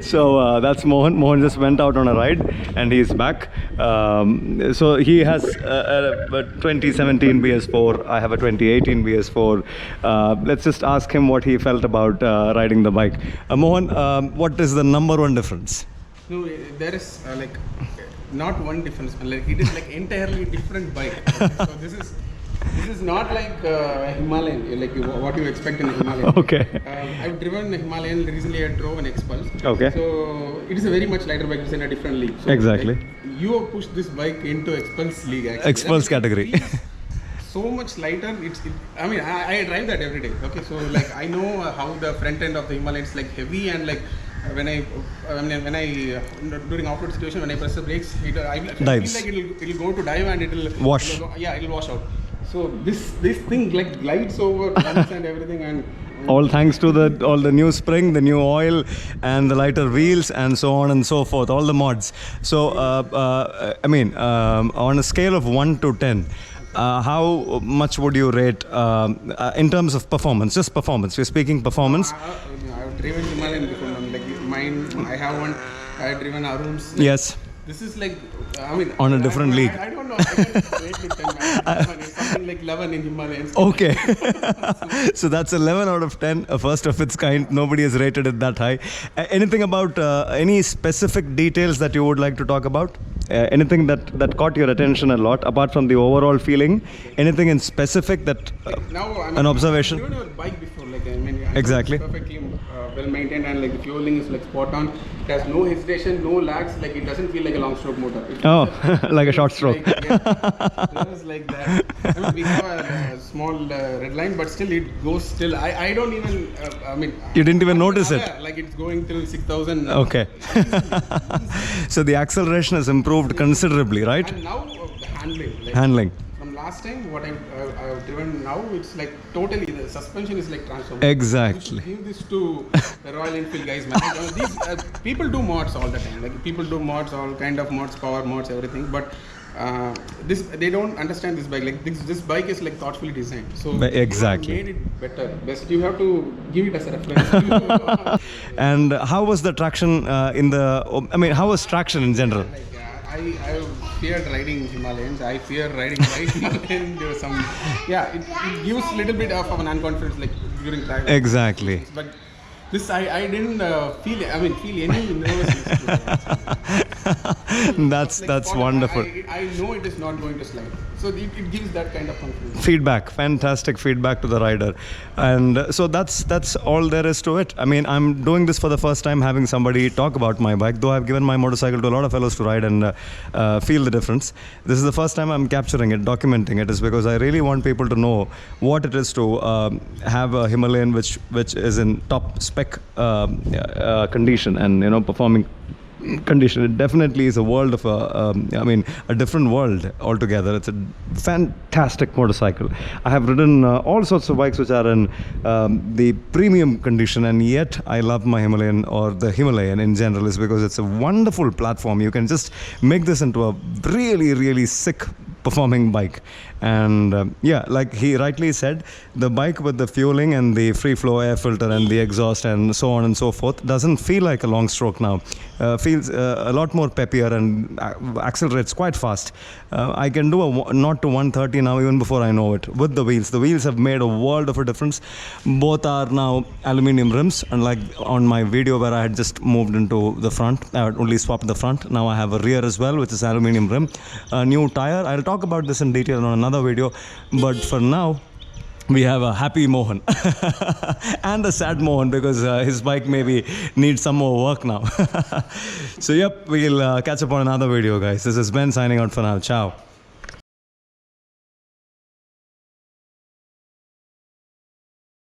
So that's Mohan. Mohan just went out on a ride and he's back. So he has a 2017 BS4. I have a 2018 BS4. Let's just ask him what he felt about riding the bike. Mohan, what is the number one difference? No, there is like not one difference. Like it is like entirely different bike. So this is not like a Himalayan, like what you expect in a Himalayan. Okay. I've driven a Himalayan recently. I drove an Expulse. Okay. So it is a very much lighter bike. It's in a different league. So Exactly. Like, you have pushed this bike into Expulse league. Actually. Expulse category. So much lighter. I mean, I drive that every day. Okay, so like I know how the front end of the Himalayan is like heavy, and like when I during off-road situation when I press the brakes, I feel like it'll go to dive and it'll wash. It'll wash out. So this thing like glides over bumps and everything, and all thanks to all the new spring, the new oil, and the lighter wheels, and so on and so forth. All the mods. So I mean, on a scale of 1 to 10. How much would you rate in terms of performance? Just performance. We're speaking performance. I've driven Himalayan before. Like mine, I have one. I've driven Arun's. Yes. This is like, I mean, on a different league. I don't know. I can rate it 10. It's something like 11 in Himalayans. Okay. So that's 11 out of 10, a first of its kind. Nobody has rated it that high. Anything about any specific details that you would like to talk about? Anything that caught your attention a lot, apart from the overall feeling? Anything in specific that an observation? I've driven a bike before, like I mean, exactly. It's perfectly well maintained, and like the fueling is like spot on. It has no hesitation, no lags. Like it doesn't feel like a long stroke motor. Like a short stroke. Just like that. I mean, we have a small red line, but still it goes still. I don't even. I mean. You didn't even notice it. Like it's going till 6,000. Okay. So the acceleration has improved considerably, right? And now the handling. Like, handling. From last time, what I've driven now, it's like totally the suspension is like transformed. Exactly. Give this to the Royal Enfield guys, man. These people do mods all the time. Like people do mods, all kind of mods, power mods, everything. But they don't understand this bike. Like this bike is like thoughtfully designed. So exactly. You made it better. Best you have to give it as a reference. And how was the traction I mean, how was traction in general? Like, I feared riding Himalayans. I fear riding white Himalayan. There was some, it gives a little bit of an unconfidence like during driving. Exactly. But this I didn't feel any nervousness. That's wonderful. I know it is not going to slide. So it gives that kind of confidence. Feedback, fantastic feedback to the rider. And so that's all there is to it. I mean, I'm doing this for the first time, having somebody talk about my bike, though I've given my motorcycle to a lot of fellows to ride and feel the difference. This is the first time I'm capturing it, documenting it, is because I really want people to know what it is to have a Himalayan which is in top spec condition and performing condition. It definitely is a world of a different world altogether. It's a fantastic motorcycle. I have ridden all sorts of bikes which are in the premium condition, and yet I love my Himalayan, or the Himalayan in general, is because it's a wonderful platform. You can just make this into a really, really sick performing bike. And like he rightly said, the bike with the fueling and the free flow air filter and the exhaust and so on and so forth doesn't feel like a long stroke now. Feels a lot more peppier and accelerates quite fast. I can do a 0 to 130 now even before I know it with the wheels. The wheels have made a world of a difference. Both are now aluminium rims, unlike on my video where I had just moved into the front. I had only swapped the front. Now I have a rear as well, which is aluminium rim. A new tire. I'll talk about this in detail on another video, but for now we have a happy Mohan and a sad Mohan because his bike maybe needs some more work now. So yep, we'll catch up on another video, guys. This is Ben signing out for now. Ciao.